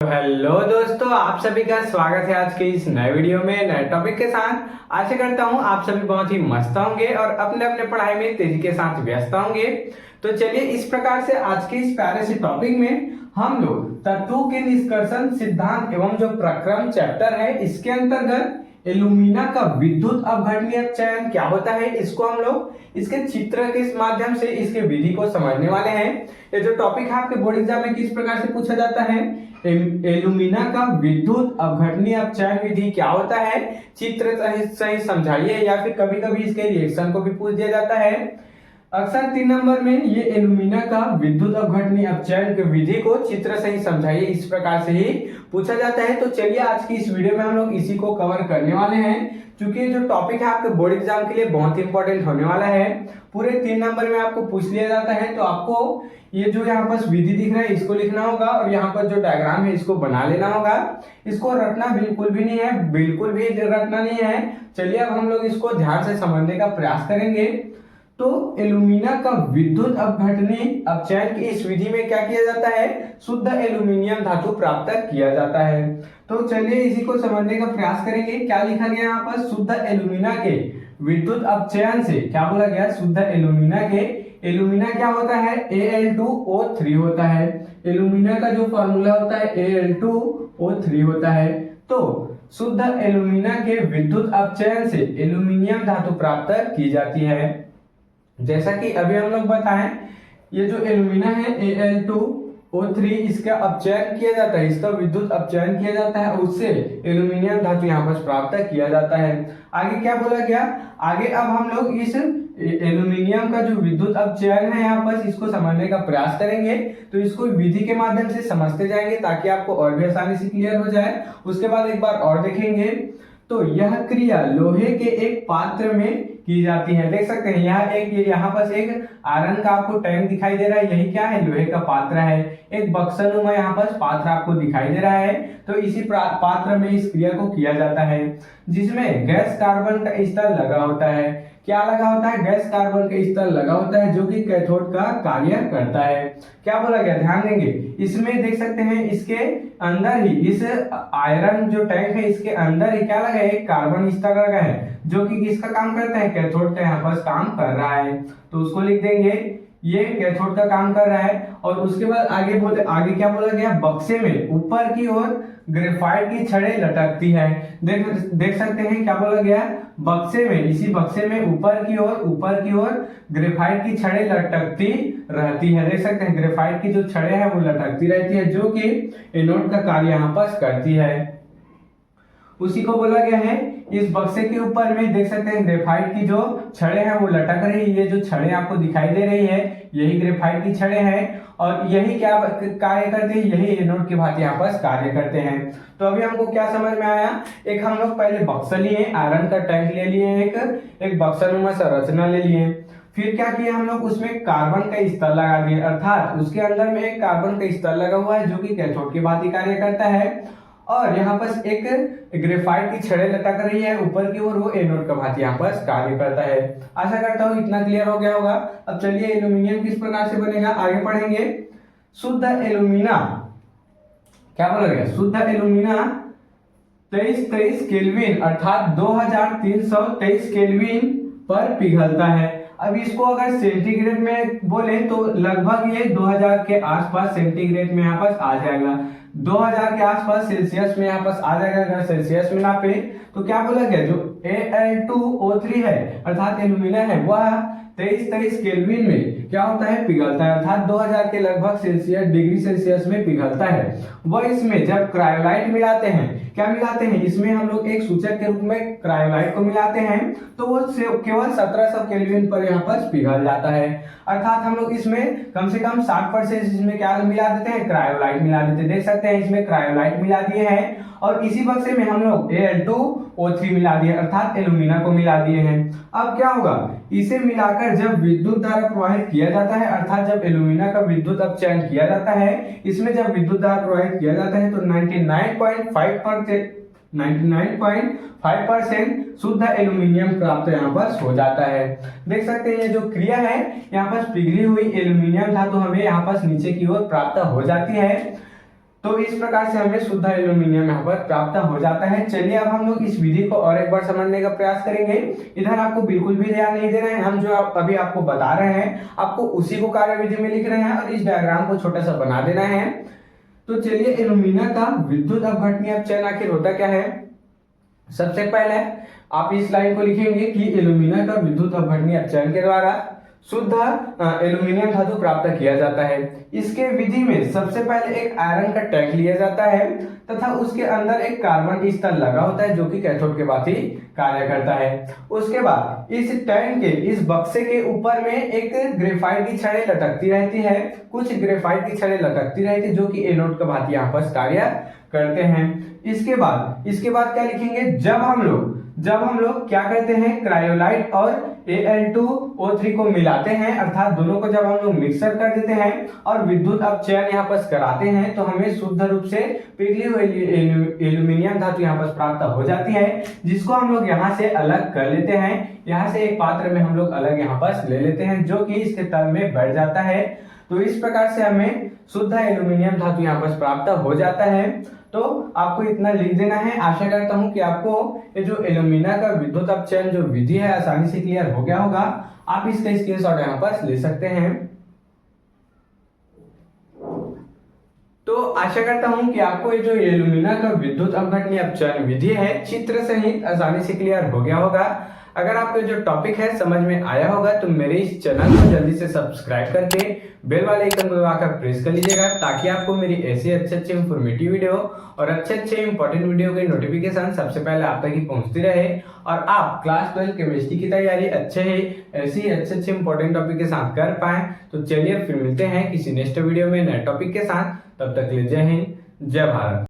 Hello दोस्तों, आप सभी का स्वागत है आज के इस नए वीडियो में नए टॉपिक के साथ। आशा करता हूं आप सभी बहुत ही मस्त होंगे और अपने अपने पढ़ाई में तेजी के साथ व्यस्त होंगे। तो चलिए इस प्रकार से आज के इस प्यारे से टॉपिक में हम लोग तत्वों के निष्कर्षण सिद्धांत एवं जो प्रक्रम चैप्टर है इसके अंतर्गत एल्यूमिना का विद्युत अपघटनीय अपचयन क्या होता है, इसको हम लोग इसके चित्र के माध्यम से इसके विधि को समझने वाले हैं। ये जो टॉपिक है आपके बोर्ड एग्जाम में किस प्रकार से पूछा जाता है, एल्यूमिना का विद्युत अपघटनीय अपचयन विधि क्या होता है, चित्र सही समझाइए, या फिर कभी कभी इसके रिएक्शन को भी पूछ दिया जाता है। अक्सर 3 नंबर में ये एल्यूमिना का विद्युत अपघटनीय अपचयन की विधि को चित्र से ही समझाइए, इस प्रकार से ही पूछा जाता है। तो चलिए आज की इस वीडियो में हम लोग इसी को कवर करने वाले हैं, क्योंकि जो टॉपिक है आपके बोर्ड एग्जाम के लिए बहुत इंपॉर्टेंट होने वाला है। पूरे 3 नंबर में आपको पूछ लिया जाता है, तो आपको ये जो यहाँ पर विधि दिख रहा है इसको लिखना होगा और यहाँ पर जो डायग्राम है इसको बना लेना होगा। इसको रटना बिल्कुल भी नहीं है, बिल्कुल भी रटना नहीं है। चलिए अब हम लोग इसको ध्यान से समझने का प्रयास करेंगे। तो एल्यूमिना का विद्युत अपघटनीय अपचयन की इस विधि में क्या किया जाता है, शुद्ध एल्यूमिनियम धातु प्राप्त किया जाता है। तो चलिए इसी को समझने का प्रयास करेंगे। क्या लिखा गया यहाँ पर, शुद्ध एल्यूमिना के विद्युत अपचयन से क्या बोला गया, शुद्ध एल्यूमिना के, एल्यूमिना क्या होता है Al2O3 होता है। एल्यूमिना का जो फॉर्मूला होता है Al2O3 होता है। तो शुद्ध एल्यूमिना के विद्युत अपचयन से एल्यूमिनियम धातु प्राप्त की जाती है। जैसा कि अभी हम लोग बताएं, ये जो एल्यूमिना है Al2O3 इसका अपचयन किया जाता है, इसका विद्युत अपचयन किया जाता है, उससे एल्यूमिनियम धातु यहाँ पर प्राप्त किया जाता है। आगे क्या बोला गया, आगे अब हम लोग इस एल्यूमिनियम का जो विद्युत अपचयन है यहाँ पर इसको समझने का प्रयास करेंगे। तो इसको विधि के माध्यम से समझते जाएंगे ताकि आपको और भी आसानी से क्लियर हो जाए। उसके बाद एक बार और देखेंगे। तो यह क्रिया लोहे के एक पात्र में की जाती है। देख सकते हैं यहाँ पर एक आयरन का आपको टैंक दिखाई दे रहा है, यही क्या है, लोहे का पात्र है। एक बक्सनुमा यहाँ पर पात्र आपको दिखाई दे रहा है। तो इसी पात्र में इस क्रिया को किया जाता है, जिसमें गैस कार्बन का स्तर लगा होता है। क्या लगा होता है, गैस कार्बन का स्तर लगा होता है, जो कि कैथोड का कार्य करता है। क्या बोला गया, ध्यान देंगे। इसमें देख सकते हैं इसके अंदर ही, इस आयरन जो टैंक है इसके अंदर ही क्या लगा है, एक कार्बन स्तर लगा है, जो कि किसका काम करता है, कैथोड का यहाँ पर काम कर रहा है। तो उसको लिख देंगे, ये कैथोड का काम कर रहा है। और उसके बाद आगे क्या बोला गया, बक्से में ऊपर की ओर ग्रेफाइट की छड़ें लटकती है। देख सकते हैं क्या बोला गया, बक्से में, इसी बक्से में ऊपर की ओर ग्रेफाइट की छड़ें लटकती रहती है। देख सकते हैं ग्रेफाइट की जो छड़ें हैं वो लटकती रहती है, जो कि एनोड का कार्य यहाँ पर करती है। उसी को बोला गया है, इस बक्से के ऊपर में देख सकते हैं ग्रेफाइट की जो छड़ें हैं वो लटक रही है। ये जो छड़ें आपको दिखाई दे रही है यही ग्रेफाइट की छड़ें हैं, और यही क्या कार्य करते हैं, यही एनोड की भांति यहाँ पर कार्य करते हैं। तो अभी हमको क्या समझ में आया, एक हम लोग पहले बक्सा लिए, आयरन का टैंक ले लिए, एक बक्सानुमा संरचना ले लिए। फिर क्या किया हम लोग, उसमें कार्बन का स्तर लगा दिए, अर्थात उसके अंदर में एक कार्बन का स्तर लगा हुआ है जो कि कैथोड की भांति कार्य करता है। और यहाँ पर एक ग्रेफाइट की छड़ें लटक रही है ऊपर की ओर, वो एनोड का भांति यहाँ पर कार्य करता है। आशा करता हूँ इतना क्लियर हो गया होगा। अब चलिए एल्यूमिनियम किस प्रकार से बनेगा आगे पढ़ेंगे। शुद्ध एल्यूमिना क्या बोला गया, शुद्ध एल्यूमिना 23 केल्विन अर्थात 2323 केल्विन पर पिघलता है। अब इसको अगर सेंटीग्रेड में बोले तो लगभग ये 2000 के आसपास सेंटीग्रेड में यहाँ पर आ जाएगा, 2000 के आसपास सेल्सियस में यहाँ पर आ जाएगा। अगर सेल्सियस में नापे तो क्या बोला गया, जो Al2O3 है अर्थात एल्यूमिना है, वह 23 केल्विन में क्या होता है, पिघलता है, अर्थात 2000 के लगभग डिग्री सेल्सियस में पिघलता है। वह इसमें जब क्रायोलाइट मिलाते हैं, क्या मिलाते हैं, इसमें हम लोग एक सूचक के रूप में क्रायोलाइट को मिलाते हैं, तो वो केवल 1700 केल्विन पर यहाँ पर पिघल जाता है। अर्थात हम लोग इसमें कम से कम 60% इसमें क्या मिला देते हैं, क्रायोलाइट मिला देते हैं। देख सकते हैं इसमें क्रायोलाइट मिला दिए हैं, और इसी बक्से में हम लोग Al2O3 मिला दिए, अर्थात एल्यूमिना को मिला दिए हैं। अब क्या होगा, इसे मिलाकर जब विद्युत धारा प्रवाहित किया जाता है, अर्थात जब एल्यूमिना का विद्युत अपचयन किया जाता है, इसमें जब विद्युत धारा प्रवाहित किया जाता है तो 99.5% शुद्ध एल्यूमिनियम प्राप्त यहाँ पर हो जाता है। देख सकते हैं ये जो क्रिया है, यहाँ पर पिघली हुई एल्यूमिनियम धातु हमें यहाँ पर नीचे की ओर प्राप्त हो जाती है। तो इस प्रकार से हमें शुद्ध एल्यूमिनियम यहाँ पर प्राप्त हो जाता है। चलिए अब हम लोग इस विधि को और एक बार समझने का प्रयास करेंगे। इधर आपको बिल्कुल भी ध्यान नहीं देना है, हम जो अभी आपको बता रहे हैं आपको उसी को कार्यविधि में लिख रहे हैं और इस डायग्राम को छोटा सा बना देना है। तो चलिए एल्यूमिना का विद्युत अपघटनीय अपचयन आखिर होता क्या है। सबसे पहले आप इस लाइन को लिखेंगे कि एल्यूमिना का विद्युत अपघटनीय अपचयन के द्वारा शुद्ध एल्यूमिनियम धातु प्राप्त किया जाता है। इसके विधि में सबसे पहले एक आयरन का टैंक लिया जाता है तथा उसके अंदर एक कार्बन की स्तर लगा होता है जो कि कैथोड के भांति कार्य करता है। उसके बाद इस टैंक के इस बक्से के ऊपर में एक ग्रेफाइट की छड़ें लटकती रहती है, कुछ ग्रेफाइट की छड़ें लटकती रहती है जो कि एनोड के भांति यहाँ पर कार्य करते हैं। इसके बाद क्या लिखेंगे, जब हम लोग क्या करते हैं क्रायोलाइट और Al2O3 को मिलाते हैं, अर्थात दोनों को जब हम लोग मिक्सर कर देते हैं और विद्युत अपचयन यहाँ पर कराते हैं तो हमें शुद्ध रूप से पिघली हुई एल्यूमिनियम धातु यहाँ पर प्राप्त हो जाती है, जिसको हम लोग यहाँ से अलग कर लेते हैं। यहाँ से एक पात्र में हम लोग अलग यहाँ पर ले लेते हैं जो कि इसके तल में बैठ जाता है। तो इस प्रकार से हमें शुद्ध एल्यूमिनियम धातु यहाँ पर प्राप्त हो जाता है। तो आपको इतना लिख देना है। आशा करता हूं कि आपको ये जो एल्यूमिना का विद्युत अपचयन जो विधि है आसानी से क्लियर हो गया होगा। आप इसका स्क्रीनशॉट यहाँ पर ले सकते हैं। तो आशा करता हूं कि आपको ये जो एल्यूमिना का विद्युत अपघटनीय अपचयन विधि है चित्र सहित आसानी से क्लियर हो गया होगा। अगर आपको जो टॉपिक है समझ में आया होगा तो मेरे इस चैनल को जल्दी से सब्सक्राइब करके बेल वाले आइकन को दबाकर प्रेस कर लीजिएगा ताकि आपको मेरी ऐसे अच्छे इंफॉर्मेटिव वीडियो और अच्छे इंपॉर्टेंट वीडियो के नोटिफिकेशन सबसे पहले आप तक ही पहुंचती रहे और आप क्लास 12 केमिस्ट्री की तैयारी ऐसे अच्छे इंपॉर्टेंट टॉपिक के साथ कर पाए। तो चलिए फिर मिलते हैं किसी नेक्स्ट वीडियो में नए टॉपिक के साथ। तब तक के लिए जय हिंद, जय भारत।